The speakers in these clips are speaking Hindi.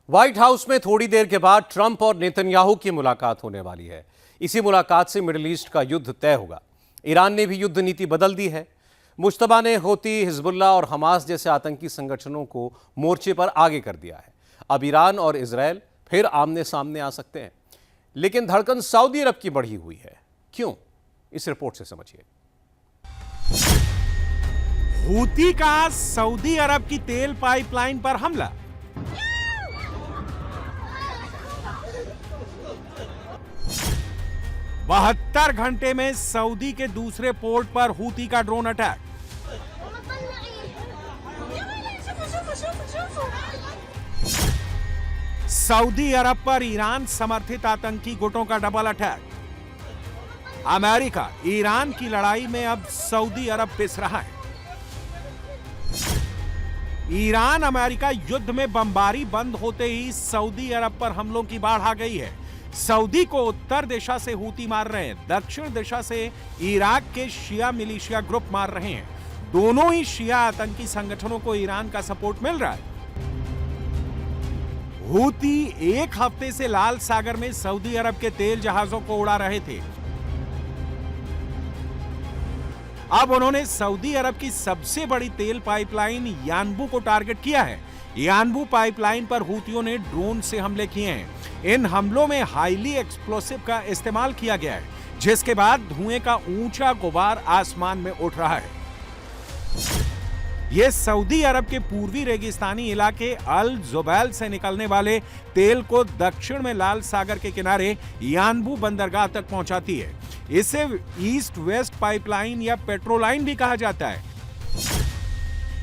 व्हाइट हाउस में थोड़ी देर के बाद ट्रंप और नेतन्याहू की मुलाकात होने वाली है। इसी मुलाकात से मिडिल ईस्ट का युद्ध तय होगा। ईरान ने भी युद्ध नीति बदल दी है। मुश्तबा ने होती, हिजबुल्लाह और हमास जैसे आतंकी संगठनों को मोर्चे पर आगे कर दिया है। अब ईरान और इजरायल फिर आमने सामने आ सकते हैं, लेकिन धड़कन सऊदी अरब की बढ़ी हुई है। क्यों? इस रिपोर्ट से समझिए। हूती का सऊदी अरब की तेल पाइपलाइन पर हमला। बहत्तर घंटे में सऊदी के दूसरे पोर्ट पर हूती का ड्रोन अटैक। सऊदी अरब पर ईरान समर्थित आतंकी गुटों का डबल अटैक। अमेरिका ईरान की लड़ाई में अब सऊदी अरब पिस रहा है। ईरान अमेरिका युद्ध में बमबारी बंद होते ही सऊदी अरब पर हमलों की बाढ़ आ गई है। सऊदी को उत्तर दिशा से हूती मार रहे हैं, दक्षिण दिशा से इराक के शिया मिलिशिया ग्रुप मार रहे हैं। दोनों ही शिया आतंकी संगठनों को ईरान का सपोर्ट मिल रहा है। हूती एक हफ्ते से लाल सागर में सऊदी अरब के तेल जहाजों को उड़ा रहे थे। अब उन्होंने सऊदी अरब की सबसे बड़ी तेल पाइपलाइन यानबू को टारगेट किया है। यानबू पाइपलाइन पर हूतियों ने ड्रोन से हमले किए हैं। इन हमलों में हाईली एक्सप्लोसिव का इस्तेमाल किया गया है, जिसके बाद धुएं का ऊंचा गुबार आसमान में उठ रहा है। यह सऊदी अरब के पूर्वी रेगिस्तानी इलाके अल जुबैल से निकलने वाले तेल को दक्षिण में लाल सागर के किनारे यानबू बंदरगाह तक पहुंचाती है। इसे ईस्ट वेस्ट पाइपलाइन या पेट्रोलाइन भी कहा जाता है।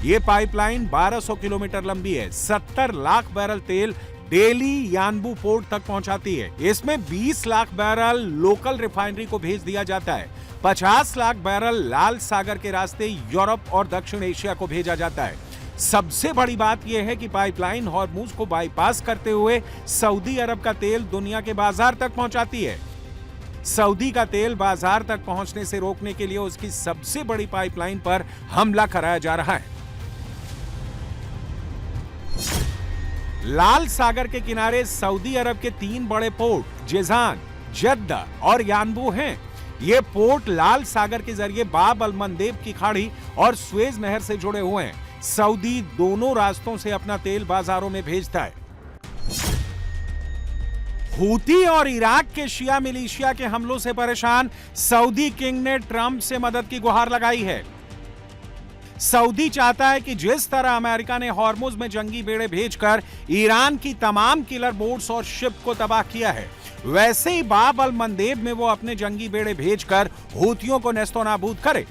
यह पाइपलाइन 1200 किलोमीटर लंबी है। 70 लाख बैरल तेल डेली यानबू पोर्ट तक पहुंचाती है। इसमें 20 लाख बैरल लोकल रिफाइनरी को भेज दिया जाता है। 50 लाख बैरल लाल सागर के रास्ते यूरोप और दक्षिण एशिया को भेजा जाता है। सबसे बड़ी बात यह है कि पाइपलाइन हॉर्मुज को बाईपास करते हुए सऊदी अरब का तेल दुनिया के बाजार तक पहुंचाती है। सऊदी का तेल बाजार तक पहुंचने से रोकने के लिए उसकी सबसे बड़ी पाइपलाइन पर हमला कराया जा रहा है। लाल सागर के किनारे सऊदी अरब के 3 बड़े पोर्ट जिजान, जद्दा और यानबू हैं। ये पोर्ट लाल सागर के जरिए बाब अल मंदेब की खाड़ी और स्वेज नहर से जुड़े हुए हैं। सऊदी दोनों रास्तों से अपना तेल बाजारों में भेजता है। हूती और इराक के शिया मिलिशिया के हमलों से परेशान सऊदी किंग ने ट्रंप से मदद की गुहार लगाई है। सऊदी चाहता है कि जिस तरह अमेरिका ने हॉर्मुज में जंगी बेड़े भेजकर ईरान की तमाम किलर बोट्स और शिप को तबाह किया है, वैसे ही बाब अल मंदेब में वो अपने जंगी बेड़े भेजकर हूतियों को नेस्तोनाबूद करे।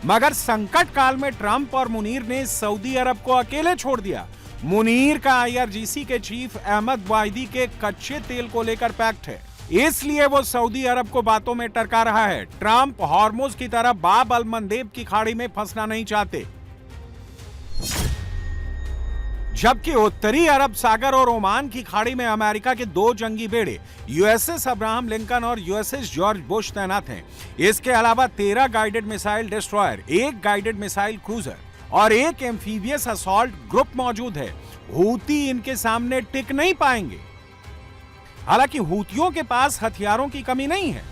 मगर संकट काल में ट्रंप और मुनीर ने सऊदी अरब को अकेले छोड़ दिया। मुनीर का IRGC के चीफ अहमद वाहिदी के कच्चे तेल को लेकर पैक्ट है, इसलिए वो सऊदी अरब को बातों में टरका रहा है। ट्रंप हॉर्मुज की तरह बाब अल मंदेब की खाड़ी में फंसना नहीं चाहते, जबकि उत्तरी अरब सागर और ओमान की खाड़ी में अमेरिका के 2 जंगी बेड़े USS अब्राहम लिंकन और USS जॉर्ज बुश तैनात हैं। इसके अलावा 13 guided missile destroyer, 1 guided missile cruiser और 1 एम्फीबियस असॉल्ट ग्रुप मौजूद है। हूती इनके सामने टिक नहीं पाएंगे। हालांकि हूतियों के पास हथियारों की कमी नहीं है।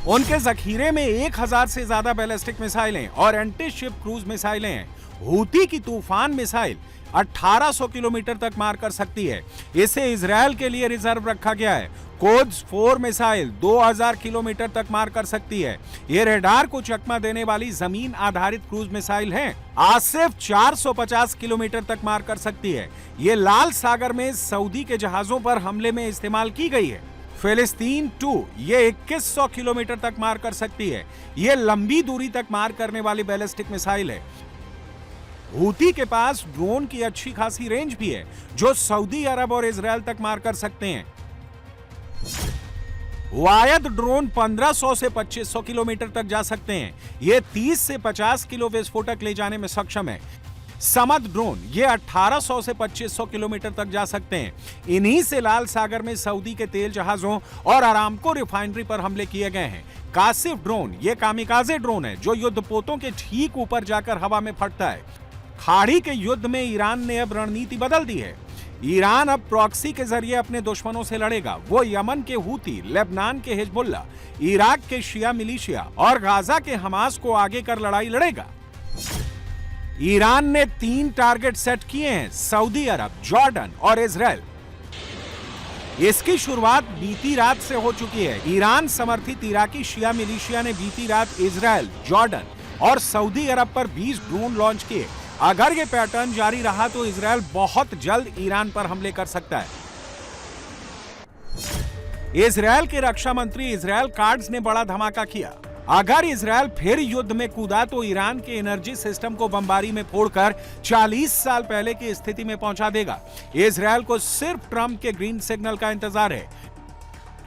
उनके जखीरे में 1000 से ज्यादा बैलिस्टिक मिसाइलें और एंटी शिप क्रूज मिसाइलें हैं। हूती की तूफान मिसाइल 1800 किलोमीटर तक मार कर सकती है। इसे इजरायल के लिए रिजर्व रखा गया है। कोड्स 4 मिसाइल 2000 किलोमीटर तक मार कर सकती है। ये रेडार को चकमा देने वाली जमीन आधारित क्रूज मिसाइल हैं। आसिफ 450 किलोमीटर तक मार कर सकती है। ये लाल सागर में सऊदी के जहाजों पर हमले में इस्तेमाल की गई है। फिलिस्तीन 2 ये 2100 किलोमीटर तक मार कर सकती है। ये लंबी दूरी तक मार करने वाली बैलिस्टिक मिसाइल है। हूती के पास ड्रोन की अच्छी खासी रेंज भी है, जो सऊदी अरब और इजरायल तक मार कर सकते हैं। वायद ड्रोन 1500 से 2500 किलोमीटर तक जा सकते हैं। ये 30 से 50 किलो विस्फोटक ले जाने में सक्षम है। समद ड्रोन ये 1800 से 2500 किलोमीटर तक जा सकते हैं। इन्हीं से लाल सागर में सऊदी के तेल जहाजों और अरामको रिफाइनरी पर हमले किए गए हैं। कासिफ ड्रोन ये कामिकाजे ड्रोन है, जो युद्धपोतों के ठीक ऊपर जाकर हवा में फटता है। खाड़ी के युद्ध में ईरान ने अब रणनीति बदल दी है। ईरान अब प्रॉक्सी के जरिए अपने दुश्मनों से लड़ेगा। वो यमन के हूती, लेबनान के हिजबुल्ला, इराक के शिया मिलिशिया और गाजा के हमास को आगे कर लड़ाई लड़ेगा। ईरान ने 3 टारगेट सेट किए हैं, सऊदी अरब, जॉर्डन और इजराइल। इसकी शुरुआत बीती रात से हो चुकी है। ईरान समर्थित इराकी शिया मिलिशिया ने बीती रात इजराइल, जॉर्डन और सऊदी अरब पर 20 ड्रोन लॉन्च किए। अगर ये पैटर्न जारी रहा तो इजराइल बहुत जल्द ईरान पर हमले कर सकता है। इजराइल के रक्षा मंत्री इजराइल काट्ज ने बड़ा धमाका किया। अगर इजराइल फिर युद्ध में कूदा तो ईरान के एनर्जी सिस्टम को बमबारी में फोड़कर 40 साल पहले की स्थिति में पहुंचा देगा। इजराइल को सिर्फ ट्रंप के ग्रीन सिग्नल का इंतजार है।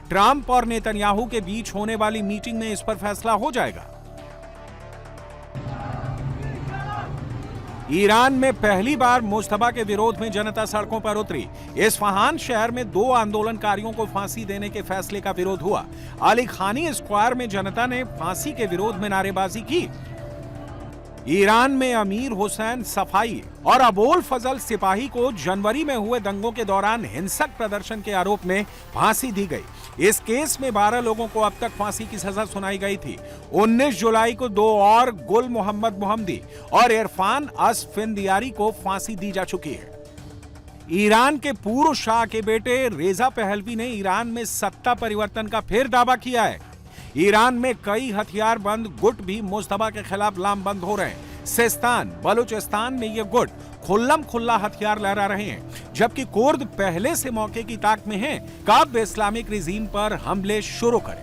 ट्रंप और नेतन्याहू के बीच होने वाली मीटिंग में इस पर फैसला हो जाएगा। ईरान में पहली बार मुश्तबा के विरोध में जनता सड़कों पर उतरी। इस्फहान शहर में 2 आंदोलनकारियों को फांसी देने के फैसले का विरोध हुआ। अली खानी स्क्वायर में जनता ने फांसी के विरोध में नारेबाजी की। ईरान में अमीर हुसैन सफाई और अबोल फजल सिपाही को जनवरी में हुए दंगों के दौरान हिंसक प्रदर्शन के आरोप में फांसी दी गई। इस केस में 12 लोगों को अब तक फांसी की सजा सुनाई गई थी। 19 जुलाई को 2 और गुल मोहम्मद मोहम्मदी और इरफान असफिंदियारी को फांसी दी जा चुकी है। ईरान के पूर्व शाह के बेटे रेजा पहलवी ने ईरान में सत्ता परिवर्तन का फिर दावा किया है। ईरान में कई हथियारबंद गुट भी मुश्तबा के खिलाफ लामबंद हो रहे हैं। सिस्तान, बलूचिस्तान में ये गुट खुल्लम खुल्ला हथियार लहरा रहे हैं, जबकि कुर्द पहले से मौके की ताक में हैं, कब इस्लामिक रिजीम पर हमले शुरू करें।